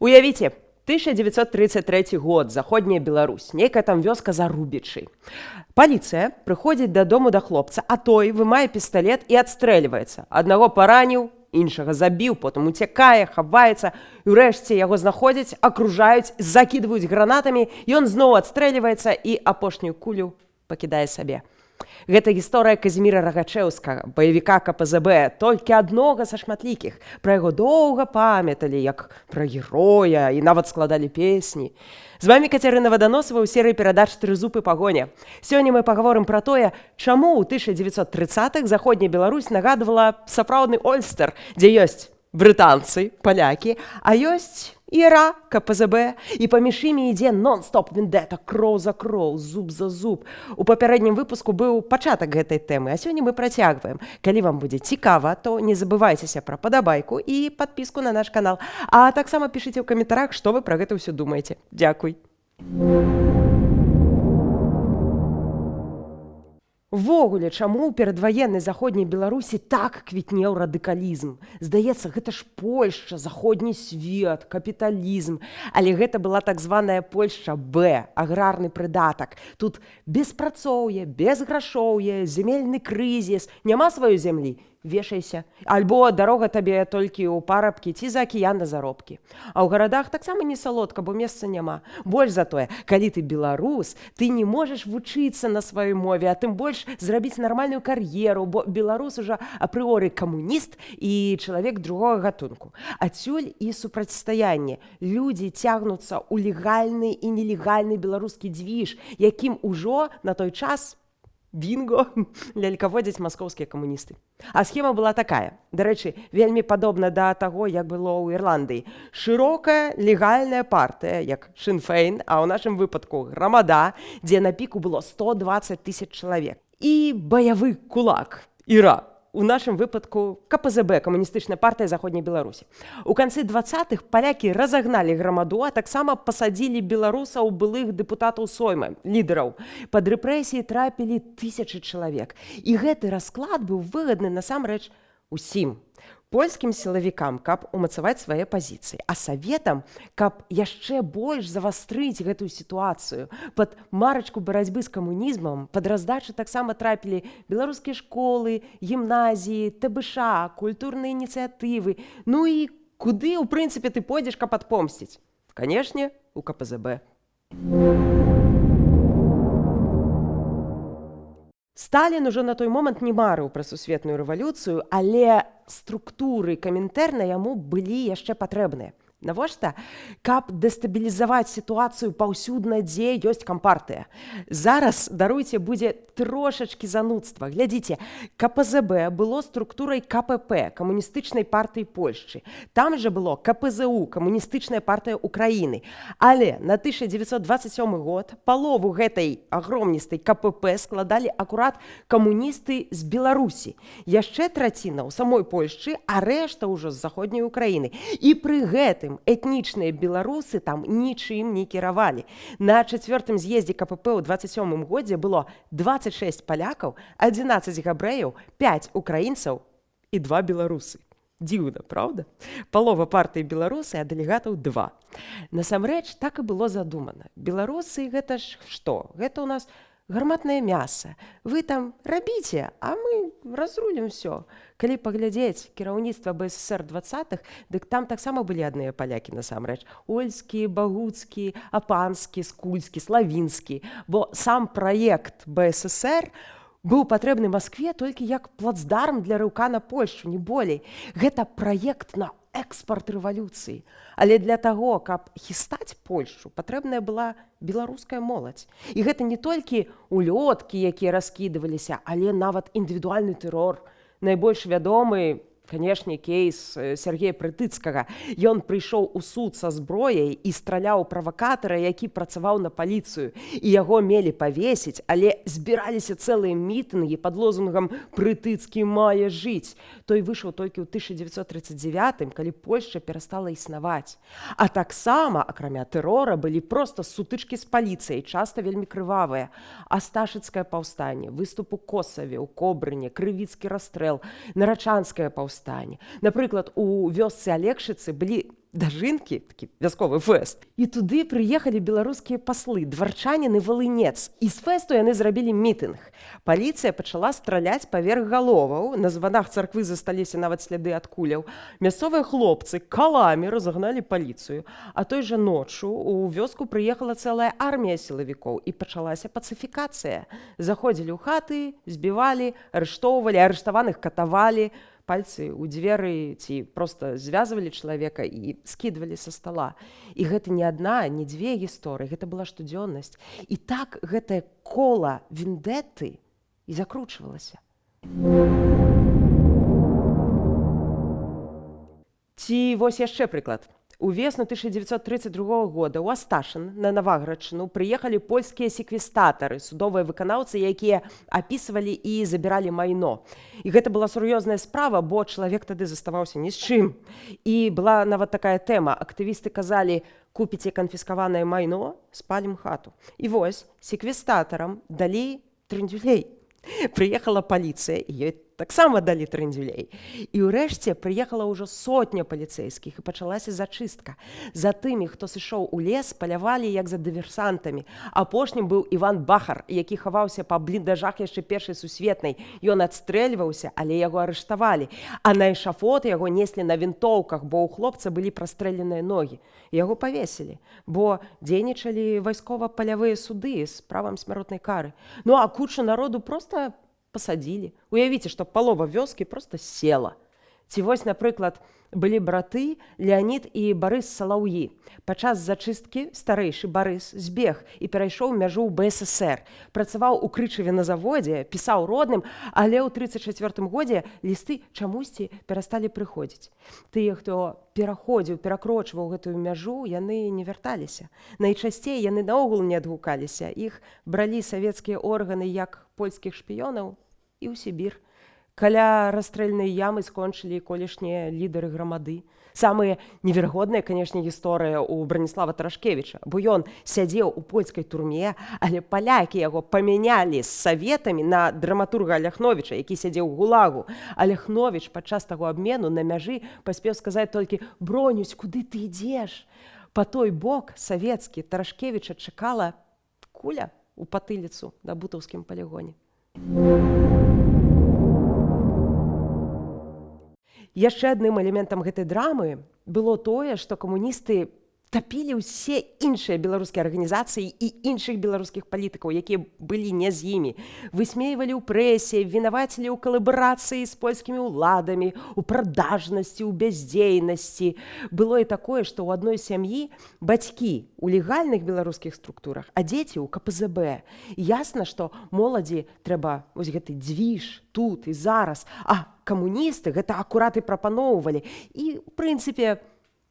Уявіце, 1933 год, заходняя Беларусь, нейкая там вёска Зарубічы. Паліцыя прыходзіць дадому да хлопца, а той вымае пісталет і адстрэльваецца. Аднаго параніў, іншага забіў, потым уцякае, хаваецца, і ўрэшце яго знаходзяць, акружаюць, закідваюць гранатамі, ён зноў адстрэльваецца і апошнюю кулю пакідае сабе. Гэта гісторыя Казіміра Рагачэўскага, баевіка КПЗБ, толькі аднога са шматлікіх. Пра яго доўга памяталі, як пра героя, і нават складалі песні. З вамі Кацярына Ваданосава ў серыі перадач «Трызуб і пагоня». Сёння мы пагаворым пра тое, чаму ў 1930-х заходняя Беларусь нагадвала сапраўдны Ольстер, дзе ёсць брытанцы, палякі, а ёсць ІРА, КПЗБ, і паміж імі ідзе нон-стоп вендэта, кроў за кроў, зуб за зуб. У папярэднім выпуску быў пачатак гэтай тэмы, а сёння мы працягваем. Калі вам будзе цікава, то не забывайцеся пра падабайку і падпіску на наш канал. А таксама пішыце ў каментарах, што вы пра гэта ўсё думаеце. Дзякуй. Увогуле, чаму ў перадваеннай заходняй Беларусі так квітнеў радыкалізм? Здаецца, гэта ж Польшча, заходні свет, капіталізм. Але гэта была так званая Польшча Б, аграрны прыдатак. Тут беспрацоўе, безграшоўе, зямельны крызіс, няма сваёй зямлі, вешайся. Альбо дарога табе толькі ў парабкі ці за акіян на заробкі. А ў гарадах таксама не салодка, бо месца няма. Больш за тое, калі ты беларус, ты не можаш вучыцца на сваёй мове, а тым больш зрабіць нармальную кар'еру, бо беларус ужо апрыоры камуніст і чалавек другога гатунку. Адсюль і супрацьстаянне. Людзі цягнуцца ў легальны і нелегальны беларускі дзвіж, якім ужо на той час бінго лялькаводзяць маскоўскія камуністы. А схема была такая. Дарэчы, вельмі падобна да таго, як было ў Ірландыі. Шырокая легальная партыя, як Шин Фейн, а ў нашым выпадку Грамада, дзе на піку было 120 000 чалавек. І баявы кулак, ІРА. У нашым выпадку КПЗБ, камуністычная партыя заходняй Беларусі. У канцы 20-х палякі разагналі Грамаду, а таксама пасадзілі беларусаў былых дэпутатаў Соймы, лідараў. Пад рэпрэсіі трапілі тысячы чалавек. І гэты расклад быў выгадны насамрэч усім. Польскім сілавікам, каб умацаваць свае пазіцыі, а саветам, каб яшчэ больш завастрыць гэтую сітуацыю. Пад марачку барацьбы з камунізмам, пад раздачу таксама трапілі беларускія школы, гімназіі, ТБШ, культурныя ініцыятывы. Ну і куды, у прынцыпе, ты пойдзеш, каб адпомсціць? Канешне, у КПЗБ. Сталін ужо на той момант не марыў пра сусветную рэвалюцыю, але структуры камінтэрна яму былі яшчэ патрэбныя. Навошта? Каб дэстабілізаваць сітуацыю паўсюдна, дзе ёсць кампартыя. Зараз, даруйце, будзе трошачкі занудства. Глядзіце, КПЗБ было структурай КПП, камуністычнай партыі Польшчы. Там жа было КПЗУ, камуністычная партыя Украіны. Але на 1927 год палову гэтай агромністай КПП складалі акурат камуністы з Беларусі. Яшчэ траціна ў самой Польшчы, а рэшта ўжо з заходняй Украіны. І пры гэтым этнічныя беларусы там нічым не кіравалі. На 4-м з'ездзе КПП ў 27-м годзе было 26 палякаў, 11 габрэяў, 5 украінцаў і 2 беларусы. Дзіўна, правда? Палова партыі беларусы, а дэлегатаў 2. Насамрэч, так і было задумана. Беларусы гэта ж што? Гэта ў нас гарматнае мяса. Вы там рабіце, а мы разрулім усё. Калі паглядзець кіраўніцтва БССР 20-х, дык там таксама былі адныя палякі насамрэч. Ольскі, Багуцкі, Апанскі, Скульскі, Славінскі. Бо сам праект БССР быў патрэбны Маскве толькі як плацдарм для рыўка на Польшчу, не болей. Гэта праект на экспарт рэвалюцыі. Але для таго, каб хістаць Польшчу, патрэбная была беларуская моладзь. І гэта не толькі улёткі, якія раскідываліся, але нават індывідуальны тэрор. Найбольш вядомы, канешне, кейс Сергея Прытыцкага. Ён прыйшоў у суд са зброяй і страляў правакатара, які працаваў на паліцыю. І яго мелі павесіць, але збіраліся цэлыя мітынгі пад лозунгам «Прытыцкі мае жыць». Той выйшаў толькі ў 1939-м, калі Польшча перастала існаваць. А таксама, акрамя тэрора, былі проста сутычкі з паліцыяй, часта вельмі крывавыя. Асташыцкае паўстанне, выступ у Косаве, у Кобрыне, Крывіцкі расстрэл, Нарачанскае паўстанне, паўстанне. Напрыклад, у вёсцы Алекшыцы былі дажынкі, такі вясковы фэст. І туды прыехалі беларускія паслы, дварчанін і валынец. І з фэсту яны зрабілі мітынг. Паліцыя пачала страляць паверх галоваў. На званах царквы засталіся нават сляды ад куляў. Мясцовыя хлопцы каламі разагналі паліцыю. А той жа ноччу у вёску прыехала цэлая армія сілавікоў і пачалася пацыфікацыя. Заходзілі ў хаты, збівалі, арыштоўвалі, арыштаваных катавалі, пальцы ў дзверы ці проста звязвалі чалавека і скідвалі са стала. І гэта не адна, не дзве гісторыі, гэта была штодзённасць. І так гэтае кола вендетты і закручвалася. Ці вось яшчэ прыклад. Увесну 1932 года ў Асташын на Наваградчыну прыехалі польскія секвестатары, судовыя выканаўцы, якія апісвалі і забіралі майно. І гэта была сур'ёзная справа, бо чалавек тады заставаўся ні з чым. І была нават такая тэма. Актывісты казалі: купіце канфіскаванае майно, спалім хату. І вось секвестатарам далі трындзюлей. Прыехала паліцыя, і ёй таксама далі трындзюлей. І ўрэшце прыехала ўжо сотня паліцэйскіх, і пачалася зачыстка. За тымі, хто сышоў у лес, палявалі як за дыверсантамі. Апошнім быў Іван Бахар, які хаваўся па бліндажах яшчэ Першай сусветнай. Ён адстрэльваўся, але яго арыштавалі. А на эшафот яго неслі на вінтоўках, бо ў хлопца былі прастрэленыя ногі. Яго павесілі, бо дзейнічалі вайскова-палявыя суды з правам смяротнай кары. Ну а кучу народу проста пасадзілі. Уявіце, што палова вёскі проста села. Ці вось, напрыклад, былі браты Леанід і Барыс Салаўі. Падчас зачысткі старэйшы Барыс збег і перайшоў мяжу ў БССР. Працаваў у Крычаве на заводзе, пісаў родным, але ў 1934 годзе лісты чамусьці перасталі прыходзіць. Тыя, хто пераходзіў, перакрочваў гэтую мяжу, яны не вярталіся. Найчасцей яны наогул не адгукаліся. Іх бралі савецкія органы як польскіх шпіёнаў і ў Сібір. Каля расстрэльнай ямы скончылі колішнія лідары грамады. Самая неверагодная, канешне, гісторыя ў Браніслава Тарашкевіча, бо ён сядзеў у польскай турме, але палякі яго памянялі з саветамі на драматурга Аляхновіча, які сядзеў у гулагу. Аляхновіч падчас таго абмену на мяжы паспеў сказаць толькі: «Бронюсь, куды ты ідзеш?» Па той бок савецкі Тарашкевіча чакала куля ў патыліцу на бутаўскім палігоне. Яшчэ адным элементам гэтай драмы было тое, што камуністы тапілі ўсе іншыя беларускія арганізацыі і іншых беларускіх палітыкаў, якія былі не з імі. Высмейвалі ў прэсе, вінавацілі ў калабарацыі з польскімі ўладамі, у прадажнасці, у бяздзейнасці. Было і такое, што ў адной сям'і бацькі ў легальных беларускіх структурах, а дзеці ў КПЗБ. Ясна, што моладзі трэба вось гэты дзвіж тут і зараз, а камуністы гэта акурат і прапаноўвалі. І, у прынцыпе,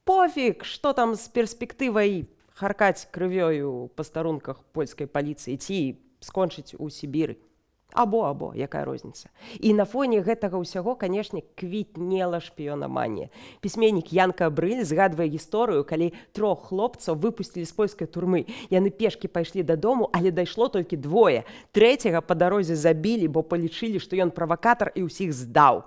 пофіг, што там з перспектывай харкаць крывёю па старунках польскай паліцыі ці скончыць у Сібіры. Або, якая розніца. І на фоне гэтага ўсяго, канешне, квітнела шпіёнаманія. Пісьменнік Янка Брыль згадвае гісторыю, калі 3 хлопцаў выпусцілі з польскай турмы. Яны пешкі пайшлі дадому, але дайшло толькі 2. 3-го па дарозе забілі, бо палічылі, што ён правакатар і ўсіх здаў.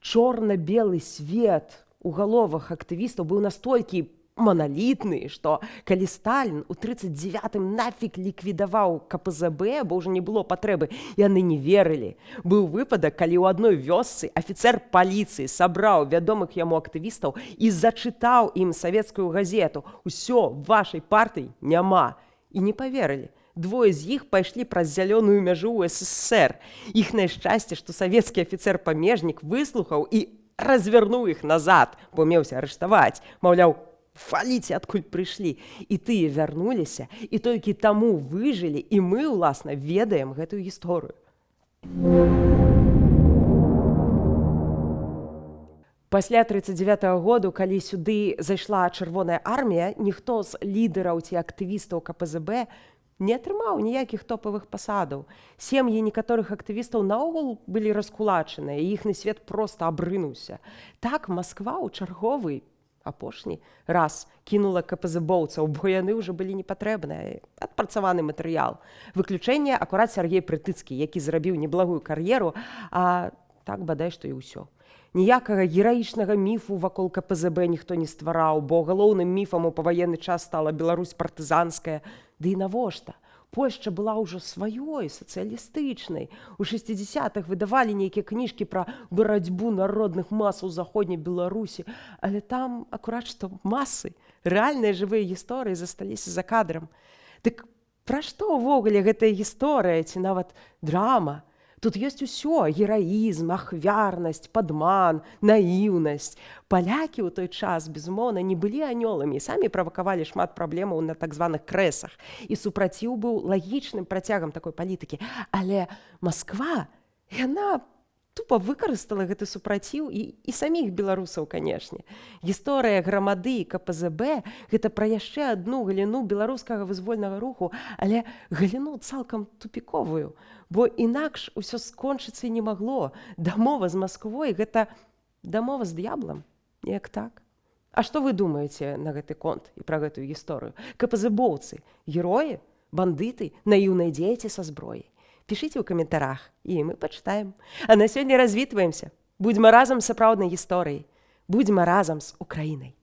Чорна-белы свет у галовах актывістаў быў настолькі маналітны, што калі Сталін у 1939-м нафіг ліквідаваў КПЗБ, бо ўжо не было патрэбы, яны не верылі. Быў выпадак, калі ў адной вёсцы афіцэр паліцыі сабраў вядомых яму актывістаў і зачытаў ім савецкую газету: «Усё, вашай партыі няма». І не паверылі. 2 з іх пайшлі праз зялёную мяжу ў СССР. Іхнае шчасце, што савецкі афіцэр-памежнік выслухаў і развярнуў іх назад, бо меўся арыштаваць. Маўляў, валіце, адкуль прыйшлі. І тыя вярнуліся, і толькі таму выжылі, і мы, уласна, ведаем гэтую гісторыю. Пасля 1939 году, калі сюды зайшла чырвоная армія, ніхто з лідараў ці актывістаў КПЗБ не атрымаў ніякіх топавых пасадаў. Сем'і некаторых актывістаў наогул былі раскулачаныя, і іхны свет проста абрынуўся. Так Масква ў чарговы, апошні раз кінула КПЗБоўцаў, бо яны ўжо былі непатрэбныя. Адпрацаваны матэрыял. Выключэнне акурат Сяргей Прытыцкі, які зрабіў неблагую кар'еру, а так бадай што і ўсё. ніякага гераічнага міфу вакол КПЗБ ніхто не ствараў, бо галоўным міфам у паваенны час стала Беларусь партызанская. Ды і навошта? Польшча была ўжо сваёй, сацыялістычнай. У 60-х выдавалі нейкія кніжкі пра барацьбу народных масаў заходняй Беларусі, але там акурат што масы, рэальныя жывыя гісторыі засталіся за кадрам. Дык пра што ўвогуле гэтая гісторыя ці нават драма? Тут ёсць усё: гераізм, ахвярнасць, падман, наіўнасць. Палякі ў той час, безумоўна, не былі анёламі, самі правакавалі шмат праблемаў на так званых крэсах. І супраціў быў лагічным працягам такой палітыкі. Але Масква, яна тупа выкарыстала гэты супраціў і саміх беларусаў, канешне. Гісторыя грамады і КПЗБ – гэта пра яшчэ адну галіну беларускага вызвольнага руху, але галіну цалкам тупіковую, бо інакш усё скончыцца і не магло. Дамова з Масквой – гэта дамова з д'яблам, неяк так. А што вы думаеце на гэты конт і пра гэтую гісторыю? КПЗБоўцы – героі, бандыты, наіўныя дзеці са зброяй? Пішыце ў каментарах, і мы пачытаем. А на сёння развітваемся. Будзьма разам з сапраўднай гісторыяй. Будзьма разам з Украінай.